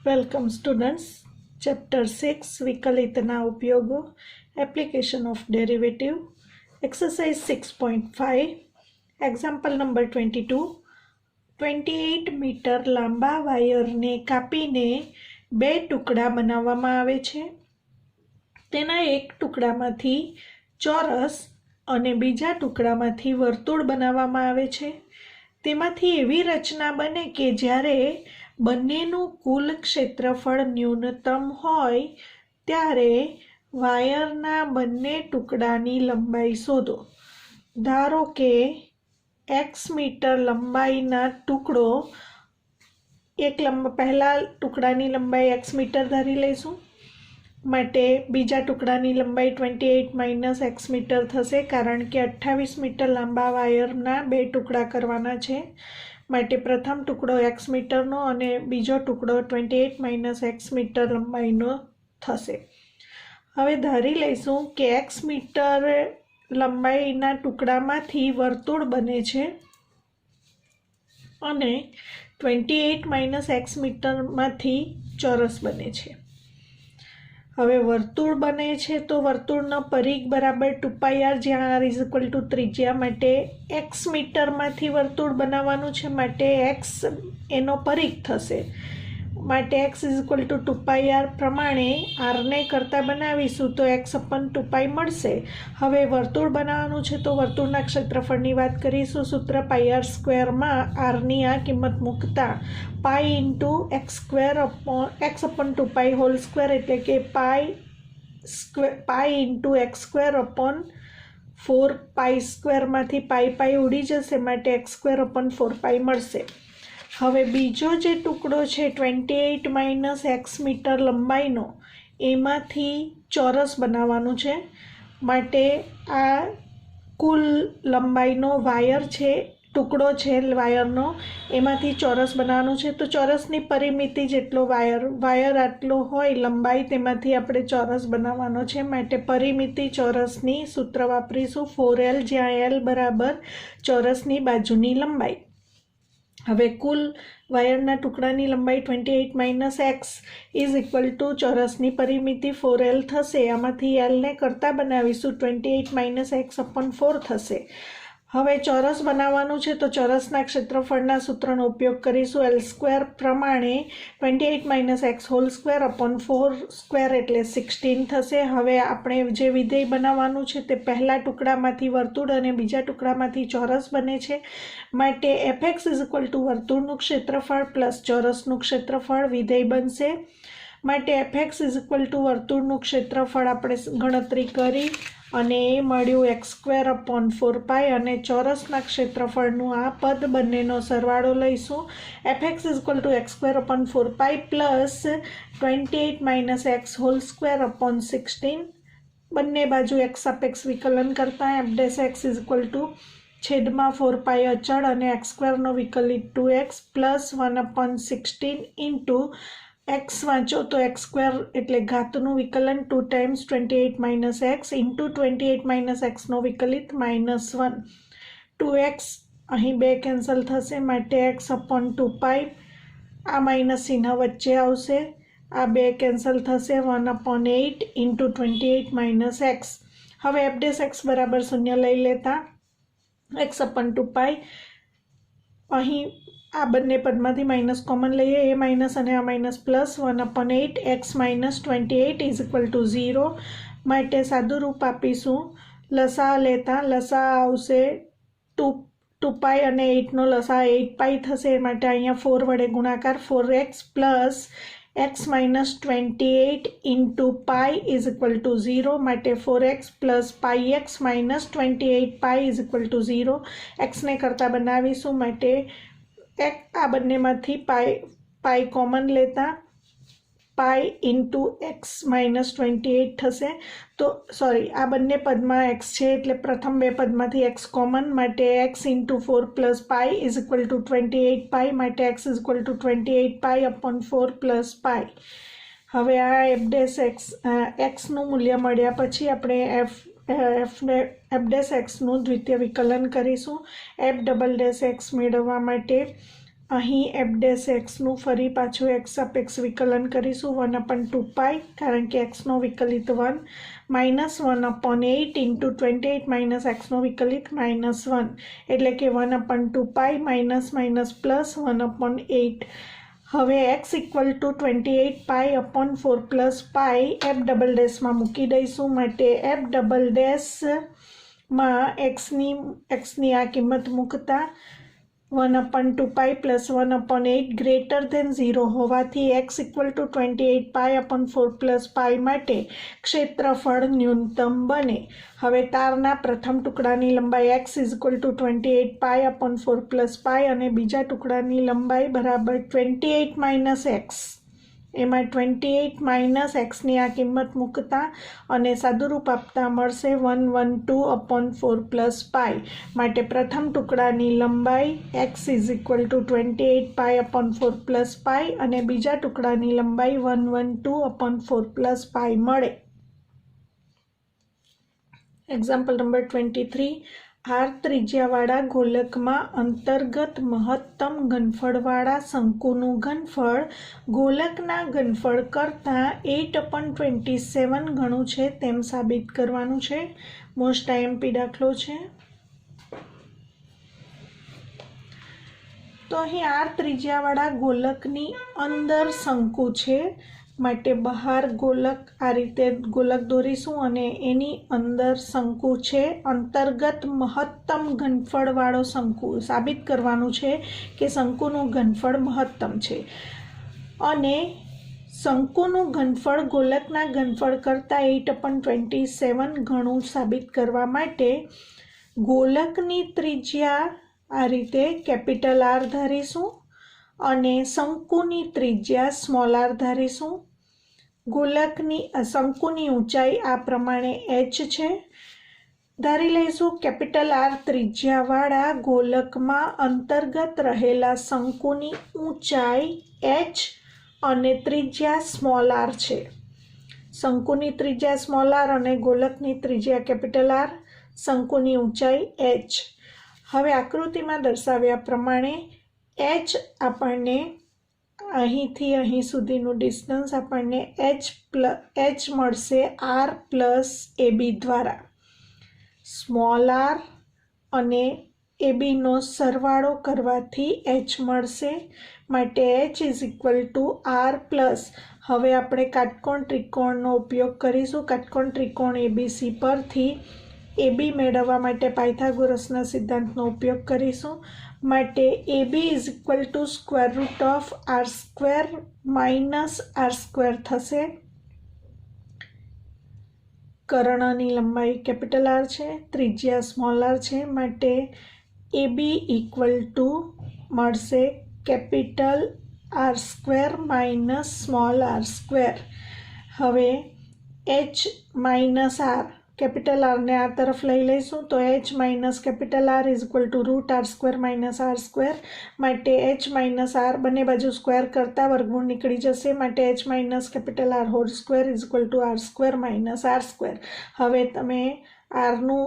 Welcome students. Chapter 6 विकलितना उपयोगो Application of Derivative Exercise 6.5 Example number 22 28 metre લાંબા વાયરને કાપીને બે ટુકડા બનાવવામાં આવે છે. તેના એક ટુકડામાંથી ચોરસ અને બીજા ટુકડામાંથી વર્તુળ બનાવવામાં આવે છે. તેમાંથી એવી રચના બને કે જ્યારે બંનેનું કુલ ક્ષેત્રફળ ન્યૂનતમ હોય ત્યારે વાયરના બંને ટુકડાની લંબાઈ શોધો. ધારો કે x મીટર લંબાઈના ટુકડો પહેલા ટુકડાની લંબાઈ x મીટર ધારી લઈશું. માટે બીજા ટુકડાની લંબાઈ 28 - x મીટર થશે કારણ કે 28 મીટર લાંબા વાયરના બે ટુકડા કરવાના છે. માટે પ્રથમ ટુકડો x મીટરનો અને બીજો ટુકડો 28 - x મીટર લંબાઈનો થશે. હવે ધારી લઈશું કે x મીટર લંબાઈના ટુકડામાંથી વર્તુળ બને છે અને 28 - x મીટરમાંથી ચોરસ બને છે. હવે વર્તુળ બને છે તો વર્તુળનો પરિઘ બરાબર 2πr જ્યાં r = ત્રિજ્યા. માટે x મીટરમાંથી વર્તુળ બનાવવાનું છે માટે x એનો પરિઘ થશે. માટે x = 2πr પ્રમાણે rને કરતાં બનાવીશું તો x/2π મળશે. હવે વર્તુળ બનાવવાનું છે તો વર્તુળના ક્ષેત્રફળની વાત કરીશું. સૂત્ર πr² rની આ કિંમત મૂકતા π × x²x/2π² એટલે કે π × x²/4π² માંથી π ઉડી જશે માટે x²/4π મળશે. હવે બીજો જે ટુકડો છે 28 - x મીટર લંબાઈનો એમાંથી ચોરસ બનાવવાનું છે. માટે આ કુલ લંબાઈનો વાયર છે ટુકડો છે વાયરનો એમાંથી ચોરસ બનાવવાનું છે. તો ચોરસની પરિમિતિ જેટલો વાયર આટલો હોય લંબાઈ તેમાંથી આપણે ચોરસ બનાવવાનો છે. માટે પરિમિતિ ચોરસની સૂત્ર વાપરીશું 4l જ્યાં l બરાબર ચોરસની બાજુની લંબાઈ. હવે કુલ વાયરના ટુકડાની લંબાઈ 28 - x = ચોરસની પરિમિતિ 4l થશે. આમાંથી lને કરતાં બનાવીશું 28 - x/4 થશે. હવે ચોરસ બનાવવાનું છે તો ચોરસના ક્ષેત્રફળના સૂત્રનો ઉપયોગ કરીશું. l² પ્રમાણે 28 - x² એટલે 16 થશે. હવે આપણે જે વિધેય બનાવવાનું છે તે પહેલા ટુકડામાંથી વર્તુળ અને બીજા ટુકડામાંથી ચોરસ બને છે. માટે fx = વર્તુળનું ક્ષેત્રફળ પ્લસ ચોરસનું ક્ષેત્રફળ વિધેય બનશે. માટે fx = વર્તુળનું ક્ષેત્રફળ આપણે ગણતરી કરી અને એ મળ્યું x²/4π અને ચોરસના ક્ષેત્રફળનું આ પદ બંનેનો સરવાળો લઈશું. fx = x²/4π પ્લસ 28 - x² બંને બાજુ x સાપેક્ષ વિકલન કરતા f' x = છેદમાં 4π અચળ અને x² વિકલિત 2x પ્લસ 1/16 x વાંચો તો x² એટલે ઘાતનું વિકલન 2 ટાઈમ્સ 28 - x × 28 - x વિકલિત -1 2x અહીં 2 કેન્સલ થશે માટે x/2π આ માઇનસ ચિહ્ન વચ્ચે આવશે. આ 2 કેન્સલ થશે 1/8 × 28 - x. હવે f' બરાબર 0 લઈ લેતા x/2π અહીં આ બંને પદમાંથી માઇનસ કોમન લઈએ. એ માઇનસ અને આ માઇનસ પ્લસ 1/8 x - 28 = 0. માટે સાદું રૂપ આપીશું. લસા લેતા લસા આવશે 2π અને 8નો લસા 8π થશે. માટે અહીંયા 4 વડે ગુણાકાર 4x પ્લસ x - 28 × π = 0. માટે 4x પ્લસ πx - 28π = 0. xને કરતાં બનાવીશું. માટે આ બંનેમાંથી π કોમન લેતા π × x - 28 થશે. તો આ બંને પદમાં x છે એટલે પ્રથમ બે પદમાંથી x કોમન. માટે x × 4 + π = 28π. માટે x = 28π/4 + π. હવે આ xનું મૂલ્ય મળ્યા પછી આપણે f'(x) નું દ્વિતીય વિકલન કરીશું. f'(x) મેળવવા માટે અહીં એફ ડેશ એક્સનું ફરી પાછું એક્સ સાપેક્ષ વિકલન કરીશું 1/2 કારણ કે એક્સનો વિકલિત 1 -1/8 ઇન્ટુ 28 માઇનસ એક્સનો વિકલિત -1 એટલે કે 1/2 માઇનસ પ્લસ 1/8. હવે x equal to 28π/4 plus pi F double ડેશમાં મૂકી દઈશું. માટે એફ ડબલ ડેશમાં એક્સની આ કિંમત મૂકતા 1/2 પ્લસ 1/8 ગ્રેટર ધેન 0 હોવાથી x equal to 28π/4 plus pi માટે ક્ષેત્રફળ ન્યૂનતમ બને. હવે તારના પ્રથમ ટુકડાની લંબાઈ x equal to 28π/4 plus pi અને બીજા ટુકડાની લંબાઈ બરાબર 28 માઇનસ એક્સ. એમાં 28 માઇનસ એક્સની આ કિંમત મૂકતા અને સાદુરૂપ આપતા મળશે 112/4 પ્લસ પાઈ. માટે પ્રથમ ટુકડાની લંબાઈ x is equal to 28π/4 plus pi અને બીજા ટુકડાની લંબાઈ 112/4 પ્લસ પાઈ મળે. Example number 23. આર ત્રિજ્યાવાળા ગોલકમાં અંતર્ગત મહત્તમ ઘનફળવાળા શંકુનું ઘનફળ ગોલકના ઘનફળ કરતાં 8/27 ગણું છે તેમ સાબિત કરવાનું છે. મોસ્ટ આઈએમપી દાખલો છે. તો અહીં આર ત્રિજ્યાવાળા ગોલકની અંદર શંકુ છે માટે બહાર ગોલક આ રીતે ગોલક દોરીશું અને એની અંદર શંકુ છે. અંતર્ગત મહત્તમ ઘનફળવાળો શંકુ સાબિત કરવાનું છે કે શંકુનું ઘનફળ મહત્તમ છે અને શંકુનું ઘનફળ ગોલકના ઘનફળ કરતાં 8/27 ગણું સાબિત કરવા માટે ગોલકની ત્રિજ્યા આ રીતે કેપિટલ આર ધારીશું અને શંકુની ત્રિજ્યા સ્મોલ આર ધારીશું. શંકુની ઊંચાઈ આ પ્રમાણે h છે ધારી લઈશું. કેપિટલ આર ત્રિજ્યાવાળા ગોલકમાં અંતર્ગત રહેલા શંકુની ઊંચાઈ h અને ત્રિજ્યા સ્મોલ આર છે. શંકુની ત્રિજ્યા સ્મોલ આર અને ગોલકની ત્રિજ્યા કેપિટલ આર, શંકુની ઊંચાઈ h. હવે આકૃતિમાં દર્શાવ્યા પ્રમાણે h આપણને અહીંથી અહીં સુધીનું ડિસ્ટન્સ આપણને h મળશે r પ્લસ AB દ્વારા. સ્મોલ આર અને ABનો સરવાળો કરવાથી h મળશે માટે h is equal two r plus. હવે આપણે કાટકોણ ત્રિકોણનો ઉપયોગ કરીશું. કાટકોણ ત્રિકોણ ABC પરથી AB મેળવવા માટે પાયથાગોરસના સિદ્ધાંતનો ઉપયોગ કરીશું. માટે AB is equal two square root of r² minus r² થશે. કર્ણની લંબાઈ કેપિટલ R છે, ત્રિજ્યા સ્મોલ r છે માટે AB ઇક્વલ ટુ મળશે capital r² minus small r². હવે h માઇનસ r કેપિટલ આરને આ તરફ લઈ લઈશું તો h minus capital R is equal to root r² minus r² માટે h માઇનસ આર બંને બાજુ સ્ક્વેર કરતાં વર્ગમૂળ નીકળી જશે માટે h minus capital R whole square is equal to r² minus r². હવે તમે આરનું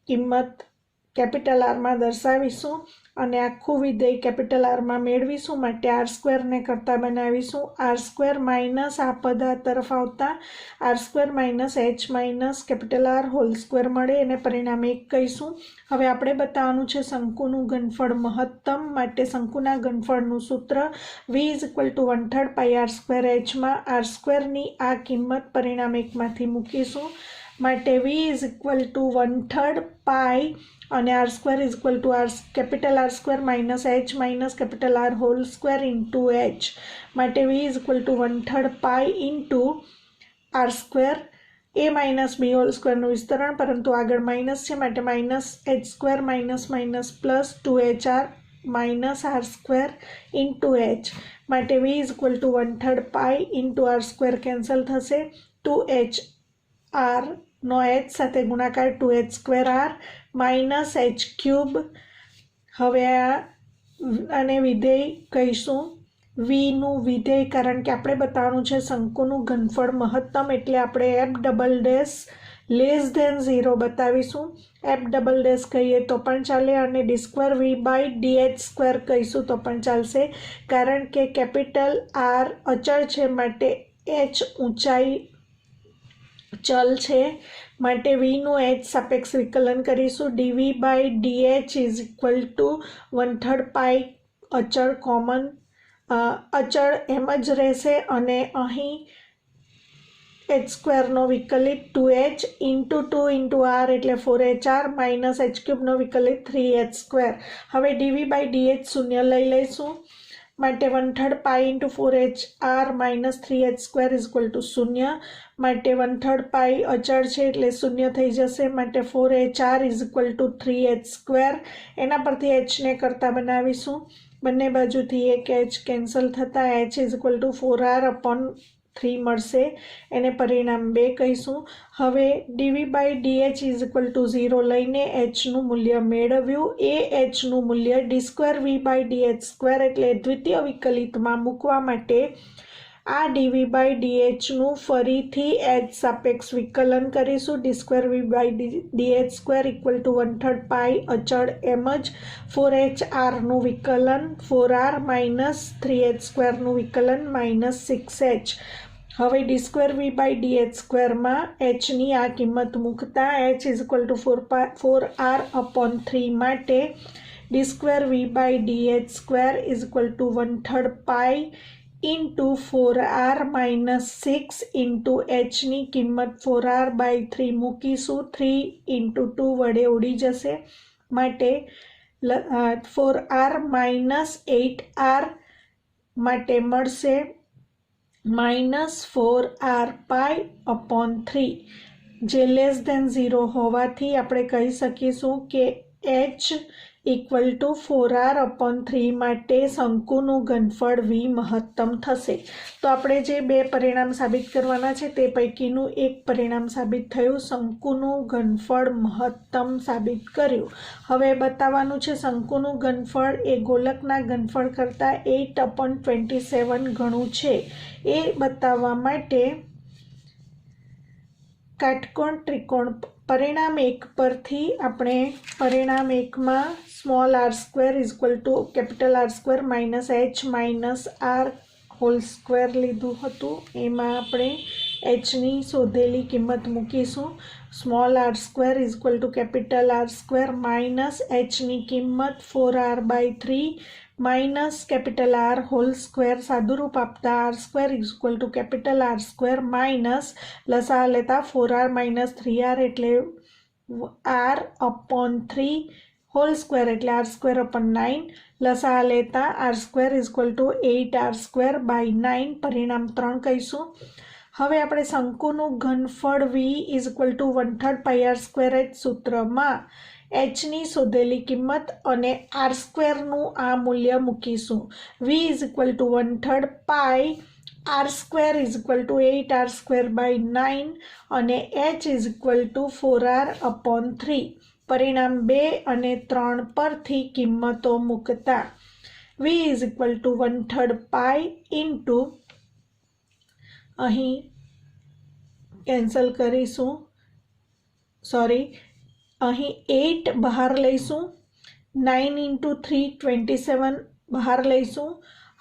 કિંમત કેપિટલ આરમાં દર્શાવીશું અને આખું વિધેય કેપિટલ આરમાં મેળવીશું માટે r² કરતાં બનાવીશું. r² માઇનસ આ પદ આ તરફ આવતા r² minus h minus capital R whole square મળે એને પરિણામે 1 કહીશું. હવે આપણે બતાવવાનું છે શંકુનું ઘનફળ મહત્તમ માટે શંકુના ઘનફળનું સૂત્ર v is equal to 1/3 pi r²h માં r²ની આ કિંમત પરિણામ 1 માંથી મૂકીશું માટે v is equal to 1/3 pi અને r² is equal to capital r² minus h minus capital R whole square into h માટે v is equal to 1/3 pi into r². a minus B whole સ્ક્વેરનું વિસ્તરણ પરંતુ આગળ minus છે માટે minus h² minus minus plus 2hr minus r² into h માટે v is equal to 1/3 pi into r² cancel થશે. 2hr નો h સાથે ગુણાકાર 2h² માઇનસ h³. હવે આને વિધેય કહીશું વીનું વિધેય કારણ કે આપણે બતાવવાનું છે શંકુનું ઘનફળ મહત્તમ એટલે આપણે f double dash less than 0 બતાવીશું. એફ ડબલ ડેશ કહીએ તો પણ ચાલે અને D square V by DH square કહીશું તો પણ ચાલશે, કારણ કે કેપિટલ આર અચળ છે માટે એચ ઊંચાઈ ચલ છે માટે વીનું એચ સાપેક્ષ વિકલન કરીશું. DV by DH is equal to 1/3 pi અચળ કોમન અચળ એમ જ રહેશે અને અહીં એચ સ્ક્વેરનો વિકલિત 2h ઇન્ટુ 2 ઇન્ટુ આર એટલે 4HR માઇનસ એચ ક્યુબનો વિકલિત 3h સ્ક્વેર. હવે ડીવી બાય DH શૂન્ય લઈ લઈશું માટે 1/3 pi into 4HR minus 3h square is equal to 0 માટે 1/3 પાઈ અચળ છે એટલે શૂન્ય થઈ જશે માટે 4HR is equal to 3h square. એના પરથી એચને કરતા બનાવીશું. બંને બાજુથી એક એચ કેન્સલ થતાં H is equal to 4R upon 3 મળશે, એને પરિણામ 2 કહીશું. હવે DV by DH is equal to 0 લઈને એચનું મૂલ્ય મેળવ્યું. એ એચનું મૂલ્ય D square V by DH square એટલે દ્વિતીય વિકલિતમાં મૂકવા માટે આ ડીવી બાય DHનું ફરીથી એચ સાપેક્ષ વિકલન કરીશું. D square V by DH square equal to 1/3 pi અચળ એમ જ 4HRનું વિકલન 4R માઇનસ 3h સ્ક્વેરનું વિકલન માઇનસ 6h. હવે D square V by DH સ્ક્વેરમાં એચની આ કિંમત મૂકતા H is equal to 4R upon 3 માટે D square V by DH square is equal to 1/3 pi into 4R minus 6 into એચની કિંમત 4R બાય 3 મૂકીશું. 3 ઇન્ટુ 2 વડે ઉડી જશે માટે 4R માઇનસ 8R માટે મળશે માઇનસ 4R પાઈ અપોન 3, જે લેસ ધેન 0 હોવાથી આપણે કહી શકીશું કે H equal to 4R upon 3 માટે શંકુનું ઘનફળ V મહત્તમ થશે. તો આપણે જે બે પરિણામ સાબિત કરવાના છે તે પૈકીનું એક પરિણામ સાબિત થયું, શંકુનું ઘનફળ મહત્તમ સાબિત કર્યું. હવે બતાવવાનું છે શંકુનું ઘનફળ એ ગોલકના ઘનફળ કરતાં 8/27 ગણું છે. એ બતાવવા માટે કાટકોણ ત્રિકોણ પરિણામ 1 પરથી આપણે પરિણામ 1માં small R square is equal to capital R square minus H minus R whole square લીધું હતું. એમાં આપણે એચની શોધેલી કિંમત મૂકીશું. Small R square is equal to capital R square minus એચની કિંમત 4R by 3 minus capital R whole square સાદુરૂપ આપતા R square is equal to capital R square minus લસા લેતા 4R માઇનસ 3R એટલે R અપોન 3 હોલ સ્ક્વેર એટલે R square upon 9 લસા લેતા R square is equal to 8R square by 9 પરિણામ 3 કહીશું. હવે આપણે શંકુનું ઘનફળ V is equal to 1/3 pi R square H સૂત્રમાં એચની શોધેલી કિંમત અને આર સ્ક્વેરનું આ મૂલ્ય મૂકીશું. V is equal to 1/3 pi R square is equal to 8R square by 9 અને H is equal to 4R upon 3. પરિણામ 2 અને 3 પરથી કિંમતો મૂકતા V is equal to 1/3 pi into અહીં કેન્સલ કરીશું, અહીં 8 બહાર લઈશું, 9 ઇન્ટુ 3 27 બહાર લઈશું.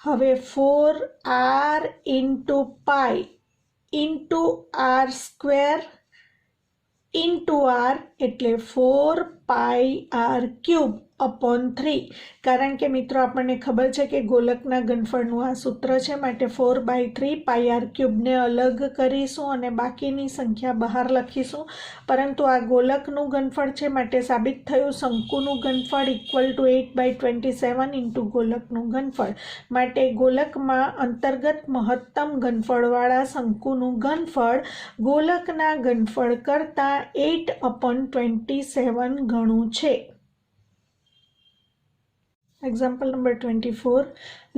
હવે 4R into pi into R square into R એટલે 4 પાઈ આર ક્યુબ અપોન 3. કારણ કે મિત્રો આપણને ખબર છે કે ગોલકના ઘનફળનું આ સૂત્ર છે માટે 4/3 પાઈ આર ક્યુબને અલગ કરીશું અને બાકીની સંખ્યા બહાર લખીશું. પરંતુ આ ગોલકનું ઘનફળ છે માટે સાબિત થયું શંકુનું ઘનફળ ઇક્વલ ટુ 8/27 ઇન્ટુ ગોલકનું ઘનફળ માટે ગોલકમાં અંતર્ગત મહત્તમ ઘનફળવાળા શંકુનું ઘનફળ ગોલકના ઘનફળ કરતાં 8/27 ગણું છે. Example number 24.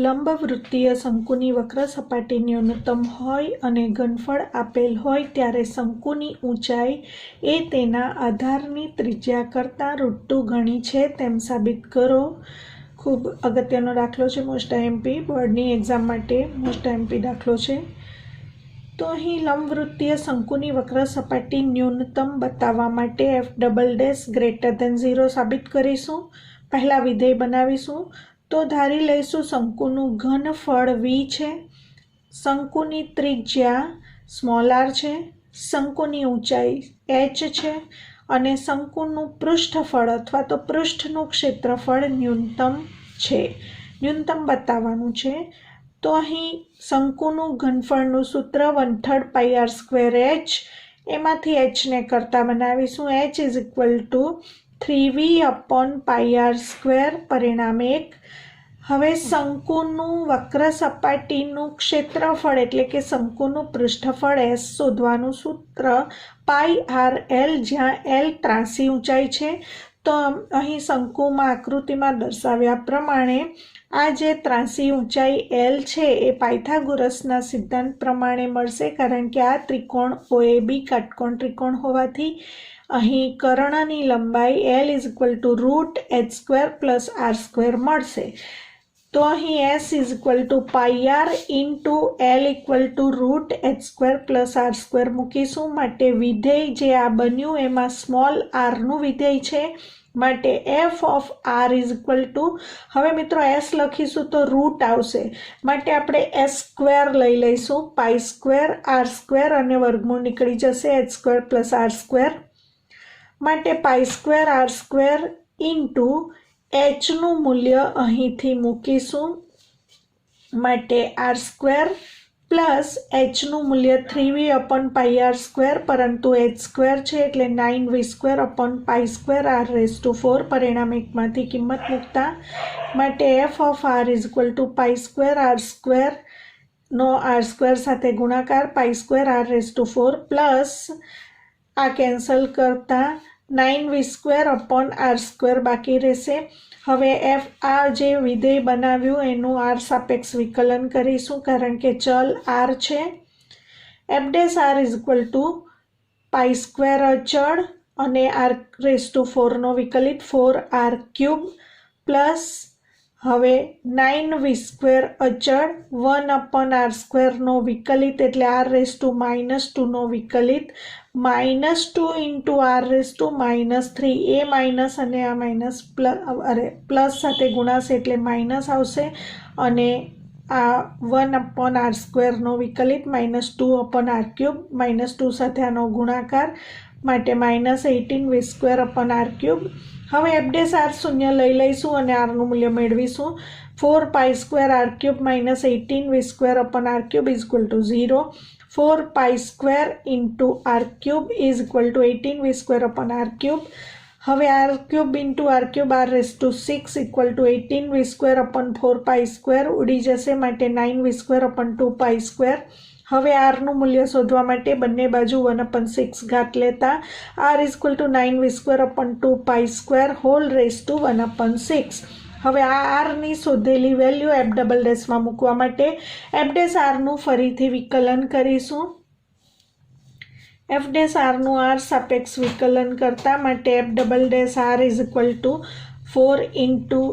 લંબવૃત્તીય શંકુની વક્ર સપાટી ન્યૂનતમ હોય અને ઘનફળ આપેલ હોય ત્યારે શંકુની ઊંચાઈ એ તેના આધારની ત્રિજ્યા કરતાં √2 ગણી છે તેમ સાબિત કરો. ખૂબ અગત્યનો દાખલો છે, મોસ્ટ આઈએમપી બોર્ડની એક્ઝામ માટે મોસ્ટ આઈએમપી દાખલો છે. તો અહીં લંબવૃત્તીય શંકુની વક્ર સપાટી ન્યૂનતમ બતાવવા માટે F double dash greater than 0 સાબિત કરીશું. પહેલાં વિધેય બનાવીશું. તો ધારી લઈશું શંકુનું ઘનફળ v છે, શંકુની ત્રિજ્યા સ્મોલ r છે, શંકુની ઊંચાઈ h છે અને શંકુનું પૃષ્ઠફળ અથવા તો પૃષ્ઠનું ક્ષેત્રફળ ન્યૂનતમ છે. ન્યૂનતમ બતાવવાનું છે. તો અહીં શંકુનું ઘનફળનું સૂત્ર 1/3 પાઈ આર સ્ક્વેર h, એમાંથી h ને કરતા બનાવીશું. h is equal to 3v upon pi R square, પરિણામ 1. હવે શંકુનું વક્ર સપાટીનું ક્ષેત્રફળ એટલે કે શંકુનું પૃષ્ઠફળ s શોધવાનું સૂત્ર પાઈ આર એલ, જ્યાં એલ ત્રાસી ઊંચાઈ છે. તો અહીં શંકુમાં આકૃતિમાં દર્શાવ્યા પ્રમાણે આ જે ત્રાસી ઊંચાઈ એલ છે એ પાયથાગોરસના સિદ્ધાંત પ્રમાણે મળશે, કારણ કે આ ત્રિકોણ OAB કાટકોણ ત્રિકોણ હોવાથી અહીં કર્ણની લંબાઈ L is equal to √h² plus r² મળશે. તો અહીં s is equal to pi R into L equal to √h² plus r² મૂકીશું. માટે વિધેય જે આ બન્યું એમાં સ્મોલ rનું વિધેય છે, માટે F of R is equal to, હવે મિત્રો s લખીશું તો રૂટ આવશે, માટે આપણે s² લઈ લઈશું, પાઈ² r² અને વર્ગમૂળ નીકળી જશે h² પ્લસ r². માટે પાઈ² r² ઇન્ટુ hનું મૂલ્ય અહીંથી મૂકીશું, માટે r² પ્લસ hનું મૂલ્ય 3v અપોન પાઈ r², પરંતુ h² છે એટલે 9v² અપોન પાઈ² r⁴, પરિણામ 1માંથી કિંમત મૂકતા. માટે F of R is equal to pi r² નો r² સાથે ગુણાકાર, પાઈ² r⁴ પ્લસ આ કેન્સલ કરતા 9v² અપોન r² બાકી રહેશે. હવે આ જે વિધેય બનાવ્યું એનું r સાપેક્ષ વિકલન કરીશું, કારણ કે ચલ r છે. f dash r is equal to pi અચળ અને r⁴ નો વિકલિત 4r³ પ્લસ હવે 9v² અચળ 1 અપોન r² નો વિકલિત એટલે r⁻² નો વિકલિત -2 ઇન્ટુ r⁻³ એ માઇનસ અને આ માઇનસ પ્લસ સાથે ગુણાશે એટલે માઇનસ આવશે, અને આ 1 અપોન r² નો વિકલિત -2 અપોન r³, -2 સાથે આનો ગુણાકાર, માટે -18v² અપોન r³. હવે f ડેશ r શૂન્ય લઈ લઈશું અને rનું મૂલ્ય મેળવીશું. 4 pi r³ minus 18v² upon r³ is equal to 0. 4 pi into r³ is equal to 18v² upon r³. હવે r³ into r³ r⁻6 equal to 18v² upon 4 pi ઉડી જશે, માટે 9v² અપોન 2 પાઈ². હવે rનું મૂલ્ય શોધવા માટે બંને બાજુ 1/6 ઘાત લેતા r is equal to 9v² upon 2 pi whole raise to 1/6. હવે આ rની શોધેલી વેલ્યુ f ડબલ ડેશમાં મૂકવા માટે f ડેશ rનું ફરીથી વિકલન કરીશું. f ડેશ rનું r સાપેક્ષ વિકલન કરતા માટે f double dash r is equal to 4 into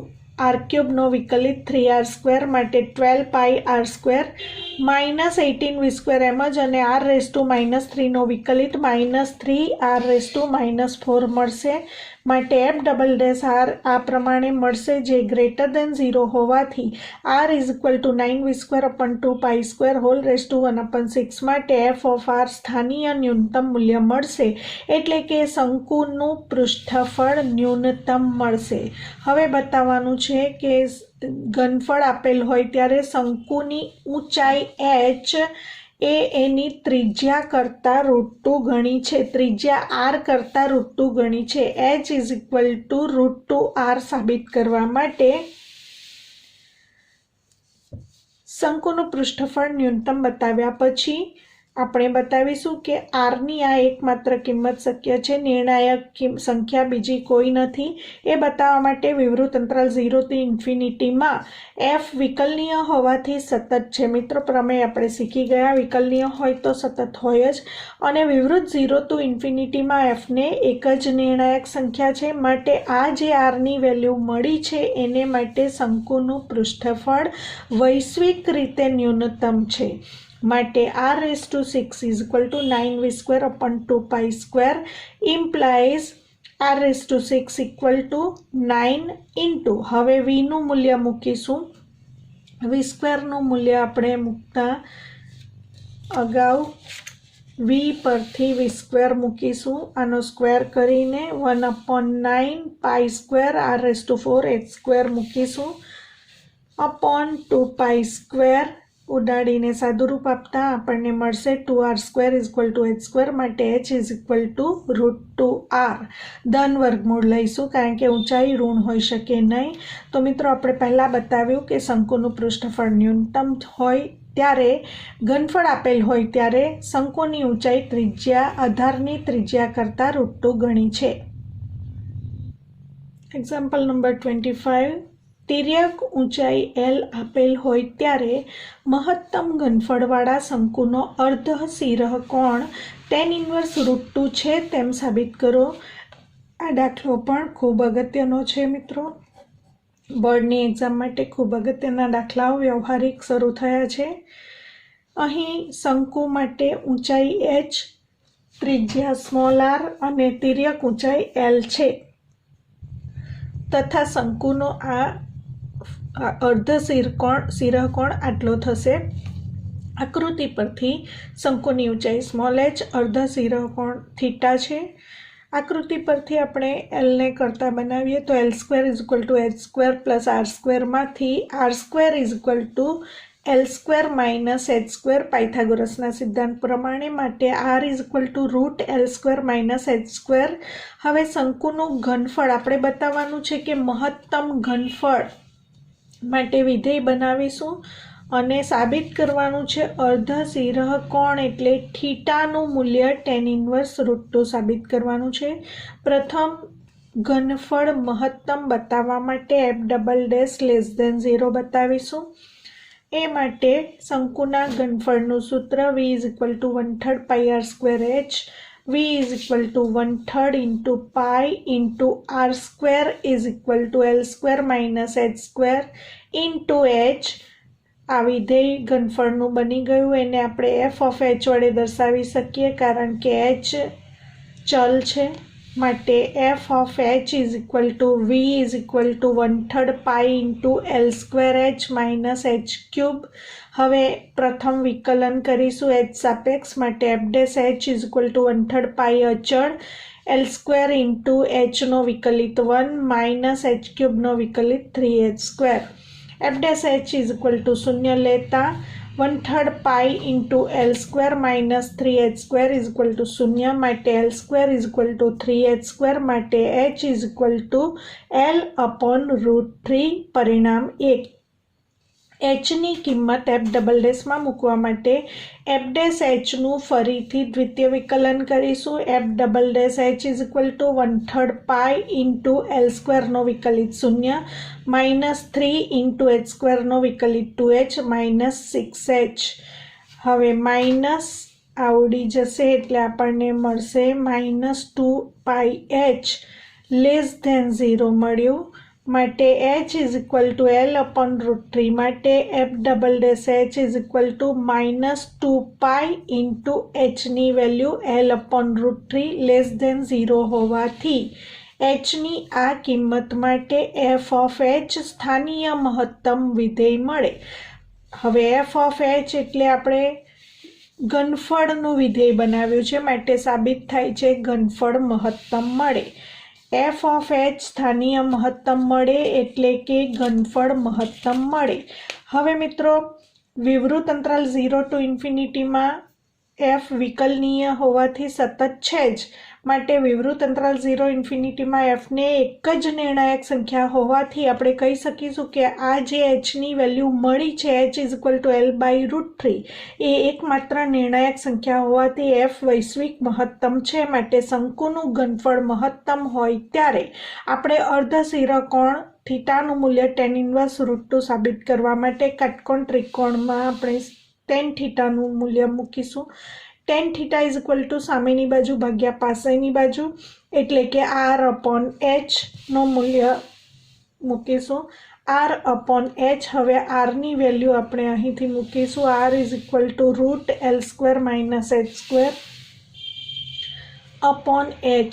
r³ નો વિકલિત 3r², માટે 12 પાઈ r² માઇનસ 18v² એમ જ, અને r⁻³ નો વિકલિત -3r⁻⁴ મળશે. માટે f ડબલ ડેશ r આ પ્રમાણે મળશે, જે ગ્રેટર ધેન 0 હોવાથી r is equal to 9v² upon 2 pi whole raise to 1/6. માટે એફ ઓફ આર સ્થાનીય ન્યૂનતમ મૂલ્ય મળશે, એટલે કે શંકુનું પૃષ્ઠફળ ન્યૂનતમ મળશે. હવે બતાવવાનું છે કે ઘનફળ આપેલ હોય ત્યારે શંકુની ઊંચાઈ h એ એની ત્રિજ્યા કરતાં √2 ગણી છે, ત્રિજ્યા r કરતાં √2 ગણી છે. h is equal two √2r સાબિત કરવા માટે શંકુનું પૃષ્ઠફળ ન્યૂનતમ બતાવ્યા પછી આપણે બતાવીશું કે આરની આ એકમાત્ર કિંમત શક્ય છે, નિર્ણાયક સંખ્યા બીજી કોઈ નથી. એ બતાવવા માટે વિવૃત અંતરાલ 0 થી ઇન્ફિનિટીમાં f વિકલનીય હોવાથી સતત છે. મિત્રો પ્રમેય આપણે શીખી ગયા, વિકલનીય હોય તો સતત હોય જ, અને વિવૃત 0 to ઇન્ફિનિટીમાં fને એક જ નિર્ણાયક સંખ્યા છે. માટે આ જે આરની વેલ્યુ મળી છે એને માટે શંકુનું પૃષ્ઠફળ વૈશ્વિક રીતે ન્યૂનતમ છે. માટે r⁶ is equal to 9v² upon 2π² implies r⁶ equal to 9 into, હવે વીનું મૂલ્ય મૂકીશું, v² મૂલ્ય આપણે મૂકતા અગાઉ વી પરથી v² મૂકીશું, આનો સ્ક્વેર કરીને 1/9π² r⁴h² મૂકીશું અપોન 2π² ઉડાડીને સાદુરૂપ આપતા આપણને મળશે 2r² is equal to h², માટે h is equal two √2r. ધન વર્ગમૂળ લઈશું કારણ કે ઊંચાઈ ઋણ હોઈ શકે નહીં. તો મિત્રો આપણે પહેલાં બતાવ્યું કે શંકુનું પૃષ્ઠફળ ન્યૂનતમ હોય ત્યારે, ઘનફળ આપેલ હોય ત્યારે શંકુની ઊંચાઈ ત્રિજ્યા આધારની ત્રિજ્યા કરતાં √2 ગણી છે. Example number 25. તિર્યક ઊંચાઈ L આપેલ હોય ત્યારે મહત્તમ ઘનફળવાળા શંકુનો અર્ધ શિરઃ કોણ tan ઇન્વર્સ √2 છે તેમ સાબિત કરો. આ દાખલો પણ ખૂબ અગત્યનો છે મિત્રો. બોર્ડની એક્ઝામ માટે ખૂબ અગત્યના દાખલાઓ વ્યવહારિક શરૂ થયા છે. અહીં શંકુ માટે ઊંચાઈ h, ત્રિજ્યા r અને તિર્યક ઊંચાઈ L છે તથા શંકુનો આ અર્ધ શિરઃકોણ આટલો થશે. આકૃતિ પરથી શંકુની ઊંચાઈ h, અર્ધ શિરઃકોણ થીટા છે. આકૃતિ પરથી આપણે Lને કરતા બનાવીએ તો L² is equal to h² plus r² માંથી r² is equal two L² minus h², પાયથાગોરસના સિદ્ધાંત પ્રમાણે, માટે r is equal two √L² minus h². હવે શંકુનું ઘનફળ આપણે બતાવવાનું છે કે મહત્તમ ઘનફળ માટે વિધેય બનાવીશું અને સાબિત કરવાનું છે અર્ધ શિરઃકોણ એટલે થીટાનું મૂલ્ય tan ઇન્વર્સ √2 સાબિત કરવાનું છે. પ્રથમ ઘનફળ મહત્તમ બતાવવા માટે f'(0) બતાવીશું. એ માટે શંકુના ઘનફળનું સૂત્ર v is equal to 1/3 πr²h, v is equal to 1/3 into pi into r² is equal two L² minus h² into h. આ વિધેય ઘનફળનું બની ગયું. એને આપણે f ઓફ h વડે દર્શાવી શકીએ કારણ કે h ચલ છે. માટે f of h is equal two v is equal to 1/3 pi into L²h minus h³. હવે પ્રથમ વિકલન કરીશું h સાપેક્ષ, માટે f' is equal to 1/3 pi અચળ L² ઇન્ટુ hનો વિકલિત 1 માઇનસ h³ વિકલિત 3h². f' is equal to 0 લેતા 1/3 pi into L² minus 3h² is equal to 0, માટે L² is equal two 3h², માટે h is equal two L/√3. પરિણામ 1. hની કિંમત f'' મૂકવા માટે f'નું ફરીથી દ્વિતીય વિકલન કરીશું. f'' is equal to 1/3 pi into L² વિકલિત 0 માઇનસ 3 ઇન્ટુ h² વિકલિત 2h માઇનસ 6h. હવે માઇનસ આવડી જશે એટલે આપણને મળશે -2πh<0 મળ્યું. માટે h is equal two L/√3. માટે f'' is equal to -2π into hની વેલ્યુ L/√3 0 હોવાથી hની આ કિંમત માટે f ઓફ h સ્થાનીય મહત્તમ વિધેય મળે. હવે f ઓફ h એટલે આપણે ઘનફળનું વિધેય બનાવ્યું છે, માટે સાબિત થાય છે ઘનફળ મહત્તમ મળે. f ઓફ h સ્થાનીય મહત્તમ મળે એટલે કે ઘનફળ મહત્તમ મળે. હવે મિત્રો વિવૃત અંતરાલ 0 to ઇન્ફિનિટીમાં f વિકલનીય હોવાથી સતત છે જ, માટે વિવૃત અંતરાલ 0 ઇન્ફિનિટીમાં fને એક જ નિર્ણાયક સંખ્યા હોવાથી આપણે કહી શકીશું કે આ જે hની વેલ્યુ મળી છે h is equal two L/√3 એ એકમાત્ર નિર્ણાયક સંખ્યા હોવાથી f વૈશ્વિક મહત્તમ છે. માટે શંકુનું ઘનફળ મહત્તમ હોય ત્યારે આપણે અર્ધ શિરઃકોણ થીટાનું મૂલ્ય tan ઇન્વર્સ √2 સાબિત કરવા માટે કાટકોણ ત્રિકોણમાં આપણે tan થીટાનું મૂલ્ય મૂકીશું. tan theta is equal two સામેની બાજુ ભાગ્યા પાછળની બાજુ એટલે કે r/h નું મૂલ્ય મૂકીશું. R upon H. હવે આરની વેલ્યુ આપણે અહીંથી મૂકીશું. R is equal to root L square minus H square upon H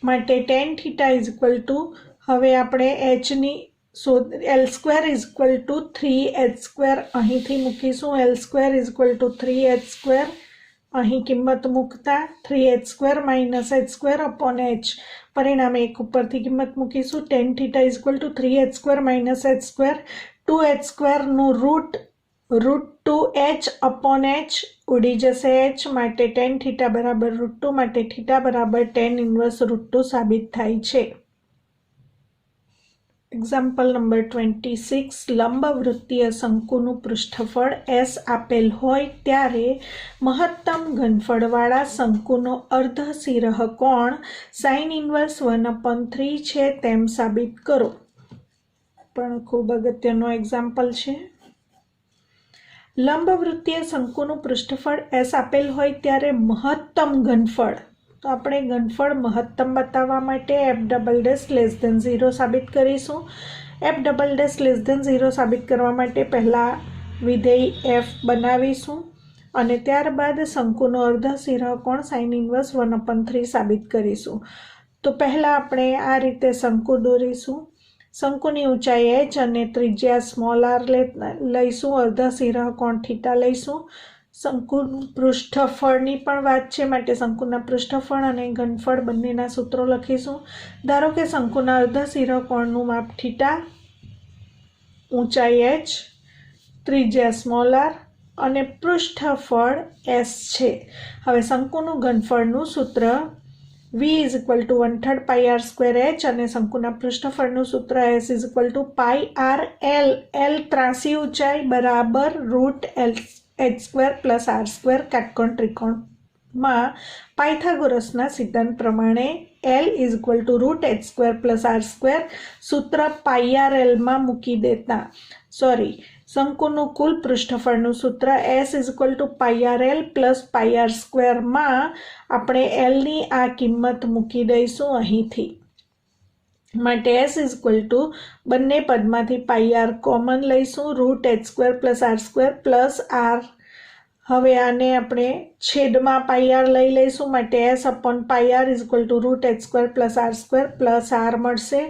માટે tan theta is equal to, હવે આપણે એચની L square is equal to 3h square અહીંથી મૂકીશું. L square is equal to 3h square અહીં કિંમત મૂકતા 3h square minus H square upon H. પરિણામે એક ઉપરથી કિંમત મૂકીશું. Tan theta is equal to 3h square minus H square. 2h સ્ક્વેરનું રૂટ 2h અપોન એચ ઉડી જશે એચ માટે ટેન થીટા બરાબર √2 માટે થીટા બરાબર tan ઇન્વર્સ √2 સાબિત થાય છે. Example number 26. લંબવૃત્તીય શંકુનું પૃષ્ઠફળ S આપેલ હોય ત્યારે મહત્તમ ઘનફળવાળા શંકુનો અર્ધસિરહ કોણ sin ઇન્વર્સ 1/3 છે તેમ સાબિત કરો. પણ ખૂબ અગત્યનો એક્ઝામ્પલ છે. લંબવૃત્તીય શંકુનું પૃષ્ઠફળ S આપેલ હોય ત્યારે મહત્તમ ઘનફળ, તો આપણે ઘનફળ મહત્તમ બતાવવા માટે f"<0 સાબિત કરીશું. f"<0 સાબિત કરવા માટે પહેલાં વિધેય f બનાવીશું અને ત્યારબાદ શંકુનો અર્ધસિરહ કોણ sin ઇન્વર્સ 1/3 સાબિત કરીશું. તો પહેલાં આપણે આ રીતે શંકુ દોરીશું. શંકુની ઊંચાઈ h અને ત્રિજ્યા સ્મોલ r લઈશું. અર્ધસિરહ કોણ થીટા લઈશું. શંકુનું પૃષ્ઠફળની પણ વાત છે માટે શંકુના પૃષ્ઠફળ અને ઘનફળ બંનેના સૂત્રો લખીશું. ધારો કે શંકુના અર્ધસિરહ કોણનું માપ થીટા, ઊંચાઈ h, ત્રિજ્યા સ્મોલ r અને પૃષ્ઠફળ s છે. હવે શંકુનું ઘનફળનું સૂત્ર v is equal to 1/3 πr² h અને શંકુના પૃષ્ઠફળનું સૂત્ર s is equal two πr_l. l ત્રાસી ઊંચાઈ બરાબર √h² પ્લસ r². કાટકોણ ત્રિકોણમાં પાયથાગોરસના સિદ્ધાંત પ્રમાણે l is equal to √h² plus r². સૂત્ર πr_l મૂકી દેતા શંકુનું કુલ પૃષ્ઠફળનું સૂત્ર s is equal two πr_l plus πr² માં આપણે lની આ કિંમત મૂકી દઈશું અહીંથી માટે s ઇઝ ઇક્વલ ટુ બંને પદમાંથી πr કોમન લઈશું. √h² plus r² plus r. હવે આને આપણે છેદમાં πr લઈ લઈશું માટે s upon πr is equal to √h² plus r² plus r મળશે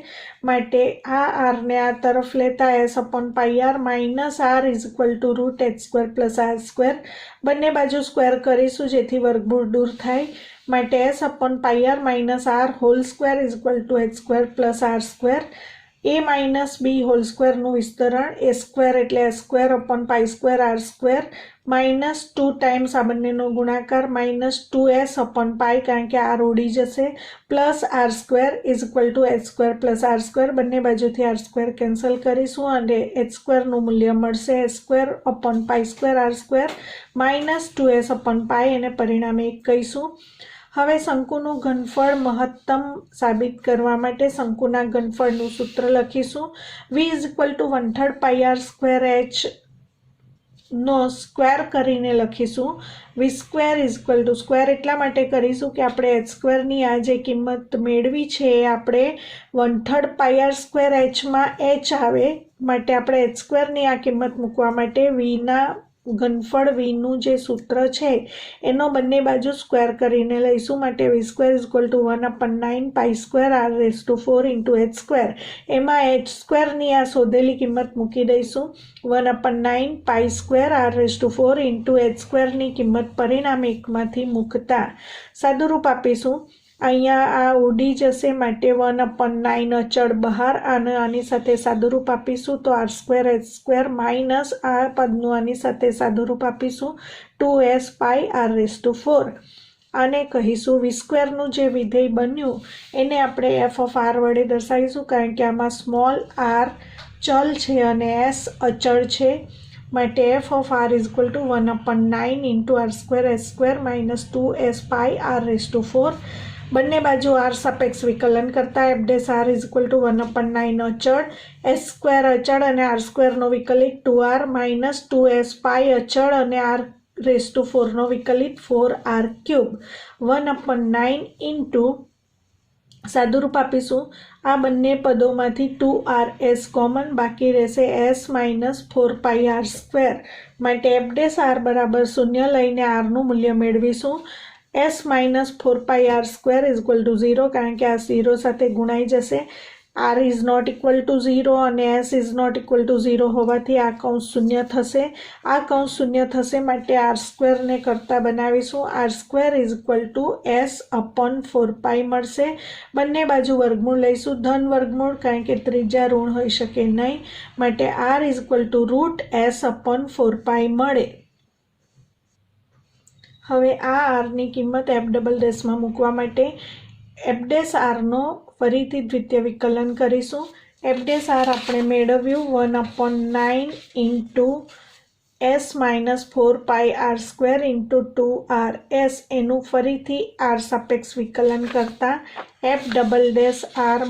માટે આ rને આ તરફ લેતા s upon πr minus r is equal to √h² plus r². બંને બાજુ સ્ક્વેર કરીશું જેથી વર્ગમૂળ દૂર થાય માટે s upon πr minus r whole square is equal to h² plus r². a minus b whole સ્ક્વેરનું વિસ્તરણ a² એટલે s² upon π² r² minus 2 times આ બંનેનો ગુણાકાર માઇનસ 2s અપોન π કારણ કે r ઉડી જશે plus r² is equal to h² plus r². બંને બાજુથી r² કેન્સલ કરીશું અને h²નું મૂલ્ય મળશે s² upon π² r² minus 2s upon π અને પરિણામે 1 કહીશું. હવે શંકુનું ઘનફળ મહત્તમ સાબિત કરવા માટે શંકુના ઘનફળનું સૂત્ર લખીશું. v is equal to 1/3 πr² h નો સ્ક્વેર કરીને લખીશું. v² is equal two square એટલા માટે કરીશું કે આપણે h²ની આ જે કિંમત મેળવી છે એ આપણે 1/3 πr² h માં h આવે માટે આપણે h²ની આ કિંમત મૂકવા માટે vના ઘનફળ vનું જે સૂત્ર છે એનો બંને બાજુ સ્ક્વેર કરીને લઈશું માટે v² is equal two 1/9 π² r⁴ into h². એમાં h²ની આ શોધેલી કિંમત મૂકી દઈશું 1/9 π² r⁴ ઇન્ટુ h²ની કિંમત પરિણામે 1માંથી મૂકતા સાદુરૂપ આપીશું. અહીંયા આ ઉડી જશે માટે 1/9 અચળ બહાર અને આની સાથે સાદુરૂપ આપીશું તો r² h² માઇનસ આ પદનું આની સાથે સાદુરૂપ આપીશું 2s π r⁴. આને કહીશું v²નું જે વિધેય બન્યું એને આપણે f(r) વડે દર્શાવીશું કારણ કે આમાં સ્મોલ r ચલ છે અને s અચળ છે માટે f(r) is equal two 1/9 into r² s² minus 2s π r⁴. બંને બાજુ r સાપેક્ષ વિકલન કરતા f'(r) ઇઝ ઇક્વલ ટુ 1/9 અચળ, s² અચળ અને r²નો વિકલિત 2r માઇનસ 2s π અચળ અને r⁴ નો વિકલિત 4r³ 1/9 ઇન્ટુ સાદુરૂપ આપીશું। આ બંને પદોમાંથી 2r(s) કોમન, બાકી રહેશે s માઇનસ 4πr²। માટે f' બરાબર 0 લઈને rનું મૂલ્ય મેળવીશું। s minus 4πr² is equal to 0, કારણ કે આ 0 સાથે ગુણાઈ જશે। r is not equal to 0 અને s is not equal to 0 હોવાથી આ કૌંસ શૂન્ય થશે। આ કૌંસ શૂન્ય થશે માટે r² ને કરતા બનાવીશું। r² is equal two s/4π મળશે। બંને બાજુ વર્ગમૂળ લઈશું, ધન વર્ગમૂળ, કારણ કે ત્રિજ્યા ઋણ હોઈ શકે નહીં, માટે r is equal two √s/4π મળે। હવે આ આરની કિંમત f'' મૂકવા માટે f' નો ફરીથી દ્વિતીય વિકલન કરીશું। f' આપણે મેળવ્યું 1/9 into s minus 4πr² into 2rs, એનું ફરીથી r સાપેક્ષ વિકલન કરતા f''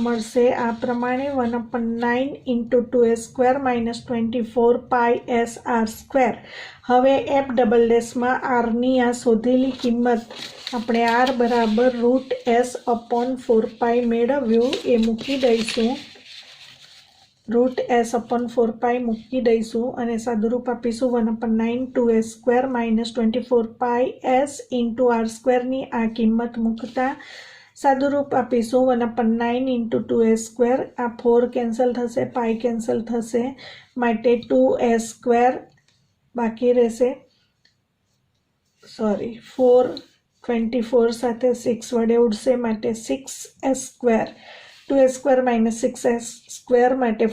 મળશે આ પ્રમાણે 1/9 ઇન્ટુ 2s² માઇનસ 24πsr²। હવે f'' માં rની આ શોધેલી કિંમત આપણે r બરાબર √s/4π મેળવ્યું એ મૂકી દઈશું, √s/4π મૂકી દઈશું અને સાદુરૂપ આપીશું 1/9 2s² માઇનસ 24πs ઇન્ટુ r²ની આ કિંમત મૂકતા સાદુરૂપ આપીશું 1/9 ઇન્ટુ 2s², આ 4 કેન્સલ થશે, પાઈ કેન્સલ થશે, માટે 2s² બાકી રહેશે, 4 24 સાથે 6 વડે ઉડશે, માટે 6s², 2s² માઇનસ 6s² માટે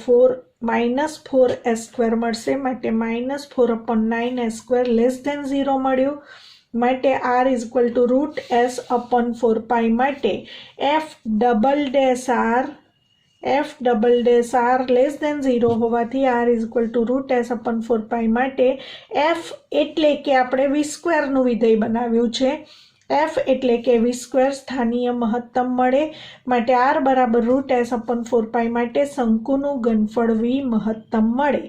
માઇનસ 4s² મળશે, માટે માઇનસ 4/9s² લેસ ધેન 0 મળ્યું, માટે r is equal two √s/4π માટે f'' લેસ ધેન 0 હોવાથી r is equal two √s/4π માટે f એટલે કે આપણે v² નું વિધેય બનાવ્યું છે, f એટલે કે v² સ્થાનીય મહત્તમ મળે, માટે r બરાબર √s/4π માટે શંકુનું ઘનફળ v મહત્તમ મળે।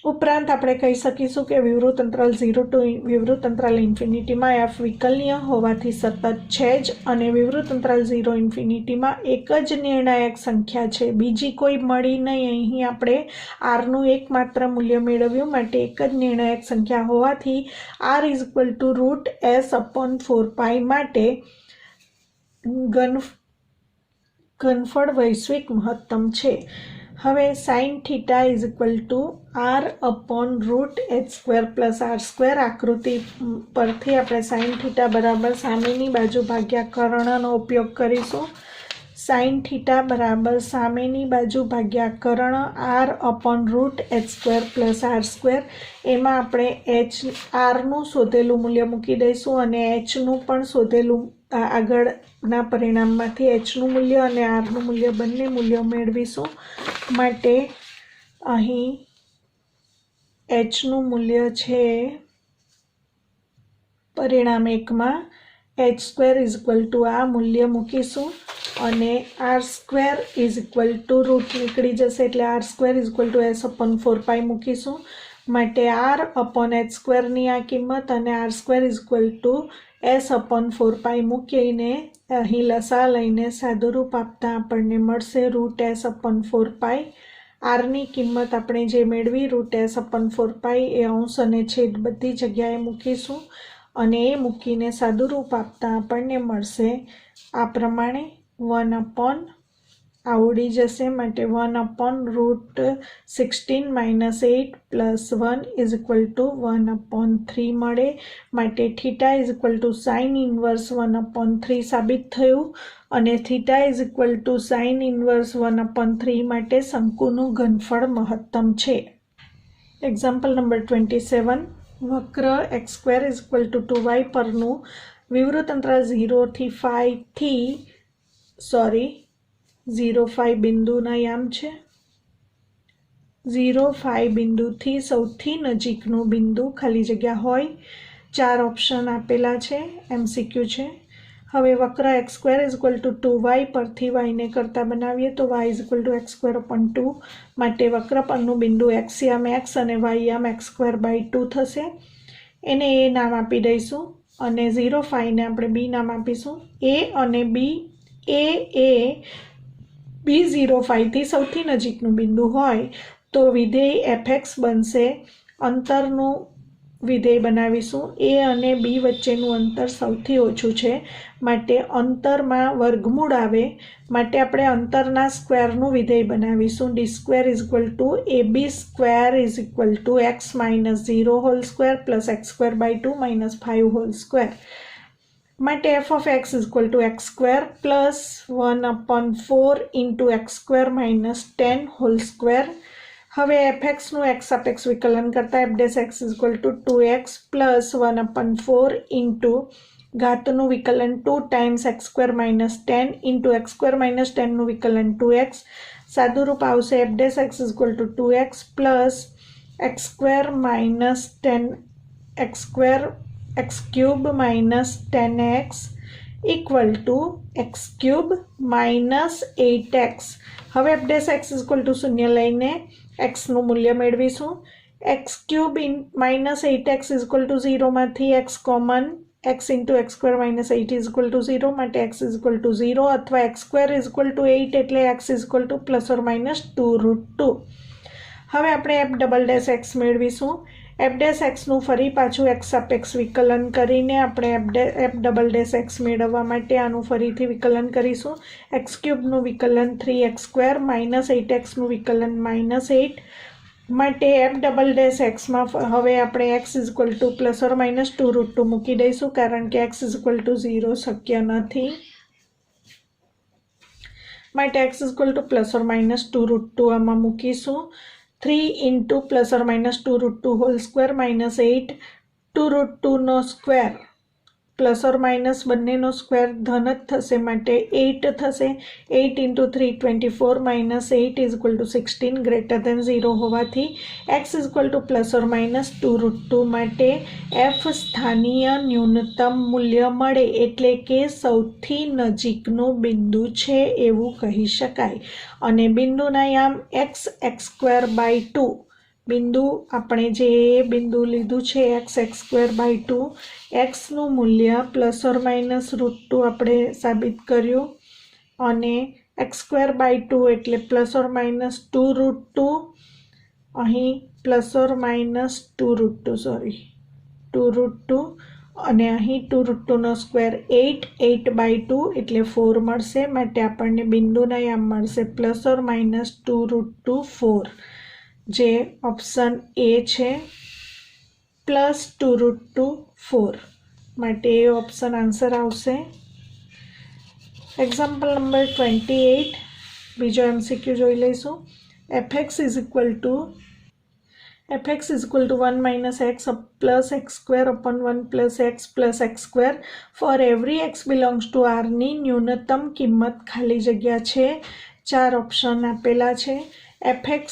ઉપરાંત આપણે કહી શકીશું કે વિવૃત અંતરાલ 0 ટુ વિવૃત અંતરાલ ઇન્ફિનિટીમાં f વિકલનીય હોવાથી સતત છે જ, અને વિવૃત અંતરાલ 0 ઇન્ફિનિટીમાં એક જ નિર્ણાયક સંખ્યા છે, બીજી કોઈ મળી નહીં। અહીં આપણે rનું એકમાત્ર મૂલ્ય મેળવ્યું, માટે એક જ નિર્ણાયક સંખ્યા હોવાથી r is equal two √s/4π માટે ઘનફળ વૈશ્વિક મહત્તમ છે। હવે sin θ is equal two r/√h² આકૃતિ પરથી આપણે sin θ બરાબર સામેની બાજુ ભાગ્યા કર્ણનો ઉપયોગ કરીશું। sin θ બરાબર સામેની બાજુ ભાગ્યા કર્ણ r/√h² એમાં આપણે rનું શોધેલું મૂલ્ય મૂકી દઈશું અને hનું પણ શોધેલું, આગળના પરિણામમાંથી hનું મૂલ્ય અને rનું મૂલ્ય બંને મૂલ્યો મેળવીશું, માટે અહીં hનું મૂલ્ય છે પરિણામ 1માં h² ઇઝ ઇક્વલ ટુ આ મૂલ્ય મૂકીશું અને r² is equal to route નીકળી જશે એટલે r² is equal two s/4π મૂકીશું, માટે r/h² આ કિંમત અને r² is equal two s/4π મૂકીને અહીં લસા લઈને સાદુરૂપ આપતા આપણને મળશે √s/4π। આરની કિંમત આપણે જે મેળવી √s/4π એ અંશ અને છેદ બધી જગ્યાએ મૂકીશું અને એ મૂકીને સાદુરૂપ આપતા આપણને મળશે આ પ્રમાણે 1/ આ ઉડી જશે, માટે 1/√16 - 8 + 1 ઇઝ ઇક્વલ ટુ 1/3 મળે, માટે θ is equal to sin inverse 1/3 સાબિત થયું અને θ is equal to sin inverse 1/3 માટે શંકુનું ઘનફળ મહત્તમ છે। એક્ઝામ્પલ નંબર 27, વક્ર x² is equal two 2y પરનું વિવૃત અંતરાલ 0 5 બિંદુના યામ છે। 0 5 બિંદુથી સૌથી નજીકનું બિંદુ ખાલી જગ્યા હોય, 4 ઓપ્શન આપેલા છે, MCQ છે। હવે વક્ર x² is equal two 2y પરથી yને કરતા બનાવીએ તો y is equal two x²/2, માટે વક્ર પરનું બિંદુ x યામ x અને y યામ x²/2 થશે, એને a નામ આપી દઈશું અને 0 5ને આપણે b નામ આપીશું। a અને b એ B05 થી સૌથી નજીકનું બિંદુ હોય તો વિધેય fx બનશે. અંતરનું વિધેય બનાવીશું. એ અને બી વચ્ચેનું અંતર સૌથી ઓછું છે માટે અંતરમાં વર્ગમૂળ આવે માટે આપણે અંતરના સ્ક્વેરનું વિધેય બનાવીશું. D square is equal to AB square is equal to x minus 0 whole square plus x square by 2 minus 5 whole square માટે f of x is equal to x square plus 1/4 into x square minus 10 whole square. હવે fxનું x સાપેક્ષ વિકલન કરતાં f dash x is equal to 2x plus 1/4 into ઘાતનું વિકલન 2 times x square minus 10 into x square minus 10નું વિકલન 2x. સાદું રૂપ આવશે f dash x is equal to 2x plus x square minus 10 x square x cube minus 10x equal to x cube minus 8x. હવે f dash x is equal to 0 લઈને xનું મૂલ્ય મેળવીશું. x cube minus 8x is equal to 0માંથી x common x into x square minus 8 is equal to 0 માટે x is equal to 0 અથવા x square is equal two 8 એટલે x is equal to plus or minus 2√2. હવે આપણે f double dash x મેળવીશું. f dash એક્સનું ફરી પાછું x સાપેક્ષ વિકલન કરીને આપણે f ડબલ ડેશ એક્સ મેળવવા માટે આનું ફરીથી વિકલન કરીશું. x ક્યુબનું વિકલન 3x સ્ક્વેર માઇનસ 8xનું વિકલન માઇનસ 8 માટે f ડબલ ડેશ એક્સમાં હવે આપણે x is equal to plus or minus 2√2 મૂકી દઈશું કારણ કે x ઇઝ ઇક્વલ ટુ 0 શક્ય નથી માટે x is equal to plus or minus 2√2 આમાં મૂકીશું. 3 into plus or minus 2√2 whole square minus 8 2√2નો સ્ક્વેર પ્લસ ઓર માઇનસ બંનેનો સ્ક્વેર ધન જ થશે માટે 8 થશે. 8 into 3 24 minus 8 is equal to 16 greater than 0 હોવાથી x is equal to plus or minus 2√2 માટે f સ્થાનીય ન્યૂનતમ મૂલ્ય મળે એટલે કે સૌથી નજીકનું બિંદુ છે એવું કહી શકાય. અને બિંદુના યામ x સ્ક્વેર બાય 2 બિંદુ આપણે જે બિંદુ લીધું છે x સ્ક્વેર બાય 2 xનું મૂલ્ય પ્લસ ઓર માઇનસ √2 આપણે સાબિત કર્યું અને x સ્ક્વેર બાય 2 એટલે પ્લસ ઓર માઇનસ 2√2 અહીં પ્લસ ઓર માઇનસ 2√2 અને અહીં 2√2નો સ્ક્વેર 8 બાય 2 એટલે 4 મળશે માટે આપણને બિંદુના યામ મળશે પ્લસ ઓર માઇનસ 2√2 4 જે ઓપ્શન એ છે પ્લસ 2√2 4 માટે એ ઓપ્શન આન્સર આવશે. એક્ઝામ્પલ નંબર 28 બીજો MCQ જોઈ લઈશું. fx is equal to 1 minus x plus x square upon 1 plus x square for every x belongs to આરની ન્યૂનતમ કિંમત ખાલી જગ્યા છે. 4 ઓપ્શન આપેલા છે. fx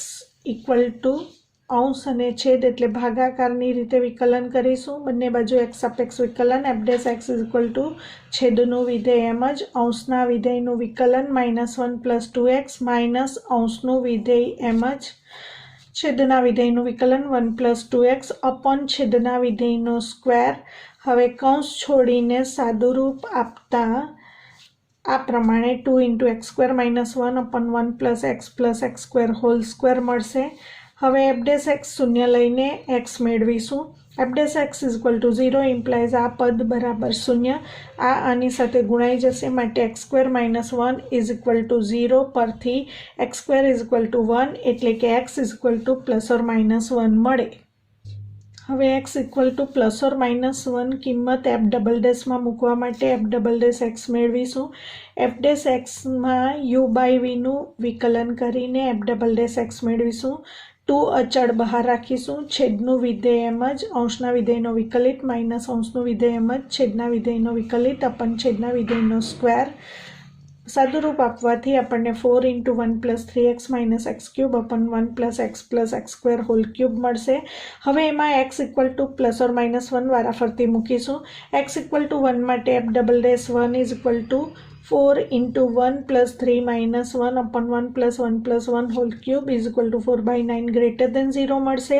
ઇક્વલ ટુ અંશ અને છેદ એટલે ભાગાકારની રીતે વિકલન કરીશું. બંને બાજુ x સાપેક્ષ વિકલન f dash x is equal to છેદનું વિધેય એમ જ અંશના વિધેયનું વિકલન -1 પ્લસ 2x માઇનસ અંશનું વિધેય એમ જ છેદના વિધેયનું વિકલન 1 પ્લસ 2x અપોન છેદના વિધેયનો સ્ક્વેર. હવે કૌંસ છોડીને સાદું રૂપ આપતા આ પ્રમાણે 2 into x square minus 1 upon 1 plus x square whole square મળશે. હવે f ડેશ x શૂન્ય લઈને x મેળવીશું. f dash x is equal to 0 implies આ પદ બરાબર 0 આ આની સાથે ગુણાઈ જશે માટે x square minus 1 is equal to 0 પરથી x square is equal to 1 એટલે કે x is equal to plus or minus 1 મળે. હવે x equal to plus or minus 1 કિંમત f ડબલ ડેશમાં મૂકવા માટે f ડબલ ડેશ x મેળવીશું. f ડેશ એક્સમાં u બાય vનું વિકલન કરીને f ડબલ ડેશ x મેળવીશું. 2 અચળ બહાર રાખીશું. છેદનું વિધેય એમ જ અંશના વિધેયનો વિકલિત માઇનસ અંશનું વિધેય એમ જ છેદના વિધેયનો વિકલિત અપન છેદના વિધેયનો સ્ક્વેર. સાદું રૂપ આપવાથી આપણને 4 into 1 plus 3x minus x cube upon 1 plus x square whole cube મળશે. હવે એમાં x equal to plus or minus 1 વારાફરતી મૂકીશું. x ઇક્વલ ટુ 1 માટે f double dash 1 is equal to 4 into 1 plus 3 minus 1 upon 1 plus 1 whole cube is equal to 4/9 greater than 0 મળશે.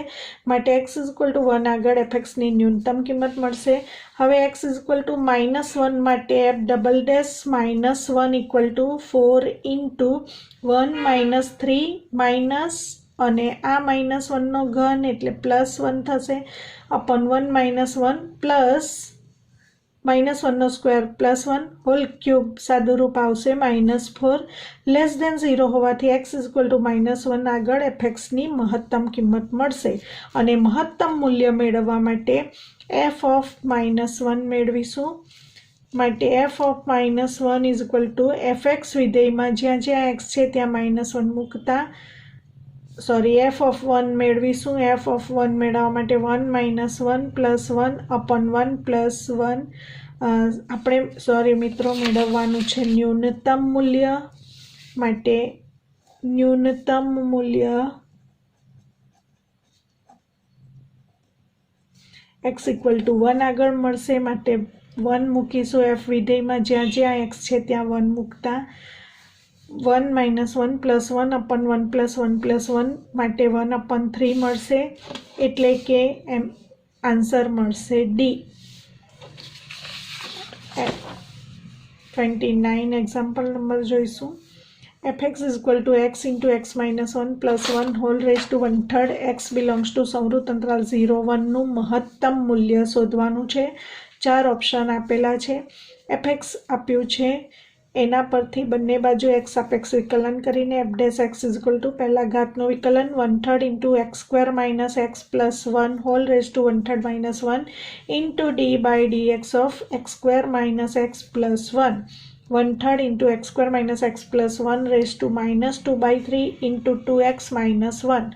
માટે x is equal to 1 આગળ fx ની ન્યૂનતમ કિંમત મળશે. હવે x is equal to -1 માટે f double dash -1 equal to 4 into 1 minus 3 minus અને આ -1 નો ઘન એટલે +1 થશે upon 1 -1 plus -1 નો સ્ક્વેર +1 હોલ ક્યુબ સાદું રૂપ આવશે -4 લેસ દેન 0 હોવાથી x is equal to -1 આગળ fx ની મહત્તમ કિંમત મળશે. અને મહત્તમ મૂલ્ય મેળવવા માટે f of -1 મેળવીશું. માટે f of -1 is equal to fx વિધેયમાં જ્યાં x છે ત્યાં -1 મૂકતા f of 1 મેળવીશું. f of 1 મેળવવા માટે 1 -1 plus 1 upon 1 plus 1 આપણે મિત્રો મેળવવાનું છે ન્યૂનતમ મૂલ્ય. માટે ન્યૂનતમ મૂલ્ય x equal to 1 આગળ મળશે. માટે 1 મૂકીશું f વિધેયમાં જ્યાં x છે ત્યાં 1 મૂકતા 1 -1 plus 1 upon 1 plus 1 plus 1 માટે 1 upon 3 મળશે. એટલે કે આન્સર મળશે D. 29 એક્ઝામ્પલ નંબર જોઈશું. fx is equal to x into x minus 1 plus 1 whole raised to 1/3 x belongs to સંવૃત અંતરાલ 0 1 નું મહત્તમ મૂલ્ય શોધવાનું છે. 4 ઓપ્શન આપેલા છે. fx આપ્યું છે એના પરથી બંને બાજુ x સાપેક્ષ વિકલન કરીને f dash x is equal to પહેલા ઘાતનું વિકલન 1/3 into x square minus x plus 1 whole raised to 1/3 minus 1 into d by dx of x square minus x plus 1 1/3 into x square minus x plus 1 raised to -2/3 into 2x minus 1.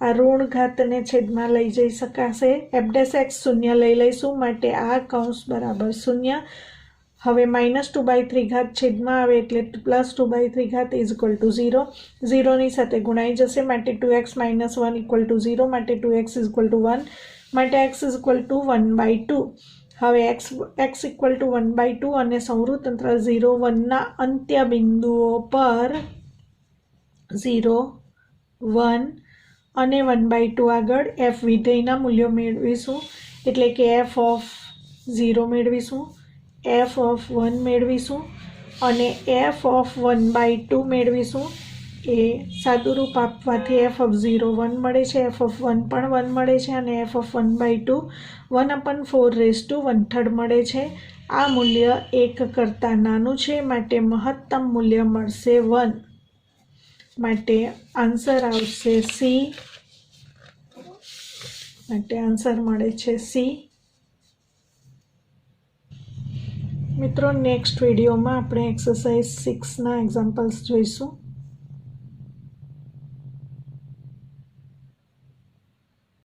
આ ઋણ ઘાતને છેદમાં લઈ જઈ શકાશે. f dash x શૂન્ય લઈ લઈશું માટે આ કૌંસ બરાબર શૂન્ય. હવે -2/3 ઘાત છેદમાં આવે એટલે +2/3 ઘાત is equal to 0. 0 ની સાથે ગુણાઈ જશે માટે 2x minus 1 equal to 0 માટે 2x is equal to 1 માટે x is equal to 1/2. હવે x equal to 1/2 અને સંવૃત અંતરાલ 0 1 ના અંત્ય બિંદુઓ પર 0 1 અને 1/2 આગળ f વિધેયના મૂલ્યો મેળવીશું. એટલે કે f of 0 મેળવીશું, f of 1 મેળવીશું અને f of 1/2 મેળવીશું. એ સાદું રૂપ આપવાથી f of 0 1 મળે છે, f of 1 પણ 1 મળે છે અને f of 1/2 1/4 raised to 1/3 મળે છે. આ મૂલ્ય 1 કરતાં નાનું છે માટે મહત્તમ મૂલ્ય મળશે 1. માટે આન્સર આવશે C. માટે આન્સર મળે છે C. મિત્રો નેક્સ્ટ વિડીયોમાં આપણે એક્સરસાઇઝ 6ના એક્ઝામ્પલ્સ જોઈશું.